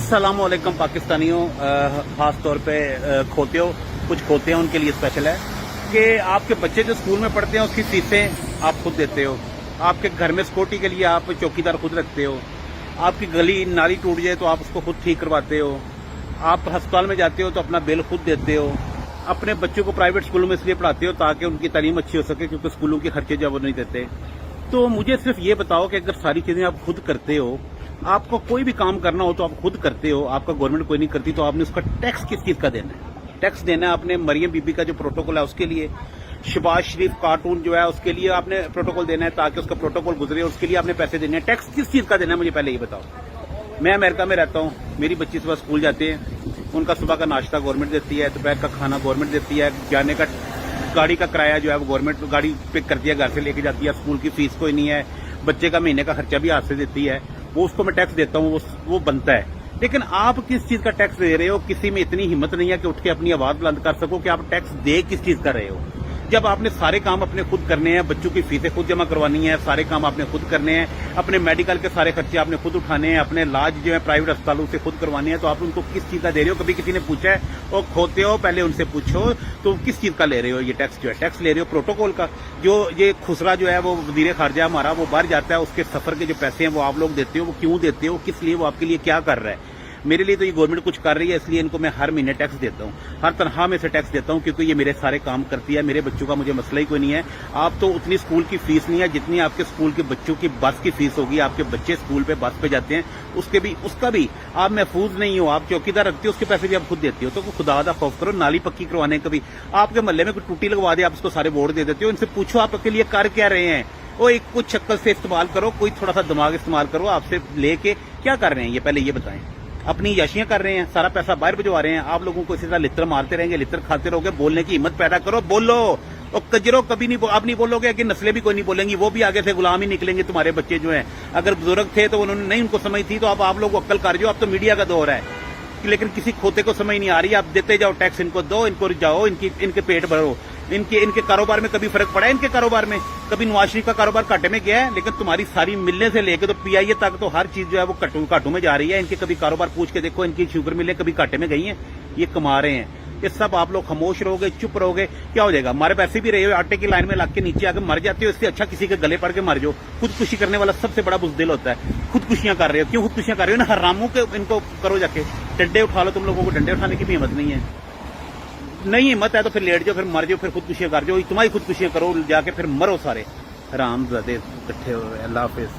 अस्सलाम वालेकुम पाकिस्तानियों, खास तौर पे खोतियों, कुछ खोते हैं उनके लिए स्पेशल है कि आपके बच्चे जो स्कूल में पढ़ते हैं उसकी फीसें आप खुद देते हो। आपके घर में सिक्योरिटी के लिए आप चौकीदार खुद रखते हो। आपकी गली नाली टूट जाए तो आप उसको खुद ठीक करवाते हो। आप अस्पताल में जाते हो तो अपना बिल खुद देते हो। अपने बच्चों को प्राइवेट स्कूलों में इसलिए पढ़ाते हो ताकि उनकी तालीम अच्छी हो सके, क्योंकि स्कूलों के खर्चे जो वो नहीं देते। तो मुझे सिर्फ ये बताओ कि अगर सारी चीजें आप खुद करते हो, आपको कोई भी काम करना हो तो आप खुद करते हो, आपका गवर्नमेंट कोई नहीं करती, तो आपने उसका टैक्स किस चीज का देना है? टैक्स देना है आपने मरियम बीबी का जो प्रोटोकॉल है उसके लिए, शहबाज शरीफ कार्टून जो है उसके लिए आपने प्रोटोकॉल देना है ताकि उसका प्रोटोकॉल गुजरे, उसके लिए आपने पैसे देने हैं। टैक्स किस चीज का देना है मुझे पहले ये बताओ। मैं अमेरिका में रहता हूँ, मेरी बच्ची सुबह स्कूल जाते हैं, उनका सुबह का नाश्ता गवर्नमेंट देती है, दोपहर का खाना गवर्नमेंट देती है, जाने का गाड़ी का किराया जो है वो गवर्नमेंट गाड़ी पिक करती है, घर से लेके जाती है, स्कूल की फीस कोई नहीं है, बच्चे का महीने का खर्चा भी हाथ से देती है, वो उसको मैं टैक्स देता हूँ, वो बनता है। लेकिन आप किस चीज का टैक्स दे रहे हो? किसी में इतनी हिम्मत नहीं है कि उठ के अपनी आवाज बुलंद कर सको कि आप टैक्स दे किस चीज कर रहे हो, जब आपने सारे काम अपने खुद करने हैं, बच्चों की फीसें खुद जमा करवानी है, सारे काम आपने खुद करने हैं, अपने मेडिकल के सारे खर्चे आपने खुद उठाने हैं, अपने इलाज जो है प्राइवेट अस्पतालों से खुद करवाने हैं, तो आप उनको किस चीज का दे रहे हो? कभी किसी ने पूछा है? और खोते हो पहले उनसे पूछो तो किस चीज का ले रहे हो ये टैक्स? जो है टैक्स ले रहे हो प्रोटोकॉल का। जो ये खुसरा जो है वो वजीर खारजा हमारा वो बाहर जाता है, उसके सफर के जो पैसे हैं वो आप लोग देते हो। वो क्यों देते हो? किस लिए? वो आपके लिए क्या कर रहा है? मेरे लिए तो ये गवर्नमेंट कुछ कर रही है, इसलिए इनको मैं हर महीने टैक्स देता हूँ, हर तनख्वाह में से टैक्स देता हूँ, क्योंकि ये मेरे सारे काम करती है। मेरे बच्चों का मुझे मसला ही कोई नहीं है। आप तो उतनी स्कूल की फीस नहीं है जितनी आपके स्कूल के बच्चों की बस की फीस होगी। आपके बच्चे स्कूल पे बस पे जाते हैं, उसका भी आप महफूज नहीं हो। आप चौकीदार रखते हो, उसके पैसे भी आप खुद देते हो। तो खुदा दा खौफ करो, नाली पक्की करवाने कभी आपके मोहल्ले में कोई टूटी लगवा दे, आप उसको सारे वोट दे देते हो। इनसे पूछो आप आपके लिए कर क्या रहे हैं? वो एक कुछ शक्ल से इस्तेमाल करो, कोई थोड़ा सा दिमाग इस्तेमाल करो। आपसे लेके क्या कर रहे हैं ये पहले ये बताएं। अपनी याशियां कर रहे हैं, सारा पैसा बाहर भिजवा रहे हैं। आप लोगों को इसी तरह लित्र मारते रहेंगे, लित्र खाते रहोगे। बोलने की हिम्मत पैदा करो, बोलो। और कजरो कभी नहीं, आप नहीं बोलोगे कि नस्लें भी कोई नहीं बोलेंगी, वो भी आगे से गुलाम ही निकलेंगे तुम्हारे बच्चे जो हैं। अगर बुजुर्ग थे तो उन्होंने नहीं उनको समझ थी, तो आप लोग अक्ल कर जो। अब तो मीडिया का दौर है, लेकिन किसी खोते को समझ नहीं आ रही। आप देते जाओ टैक्स, इनको दो, इनको जाओ, इनके पेट भरो। इनके कारोबार में कभी फर्क पड़ा है? इनके कारोबार में कभी नवाज शरीफ का कारोबार घाटे में गया है? लेकिन तुम्हारी सारी मिलने से लेकर तो पीआईए तक तो हर चीज जो है वो घाटों में जा रही है। इनके कभी कारोबार पूछ के देखो, इनकी शुगर मिलें कभी घाटे में गई हैं? ये कमा रहे हैं। ये सब आप लोग खामोश रहोगे, चुप रहोगे, क्या हो जाएगा? हमारे पैसे भी रहे हो, आटे की लाइन में लग के नीचे आकर मर जाते हो। इससे अच्छा किसी के गले पड़ के मर जाओ। खुदकुशी करने वाला सबसे बड़ा बुज़दिल होता है। खुदकुशियां कर रहे हो, क्यों खुदकुशियां कर रहे हो? ना हरामों के इनको करो जाके, डंडे उठा लो। तुम लोगों को डंडे उठाने की भी हिम्मत नहीं है। नहीं हिम्मत है तो फिर लेट जाओ, फिर मर जाओ, फिर खुदकुशियां कर जाओ। तुम्हारी खुदकुशियां करो जाके, फिर मरो सारे हरामजादे इकट्ठे हो। अल्लाह हाफिज।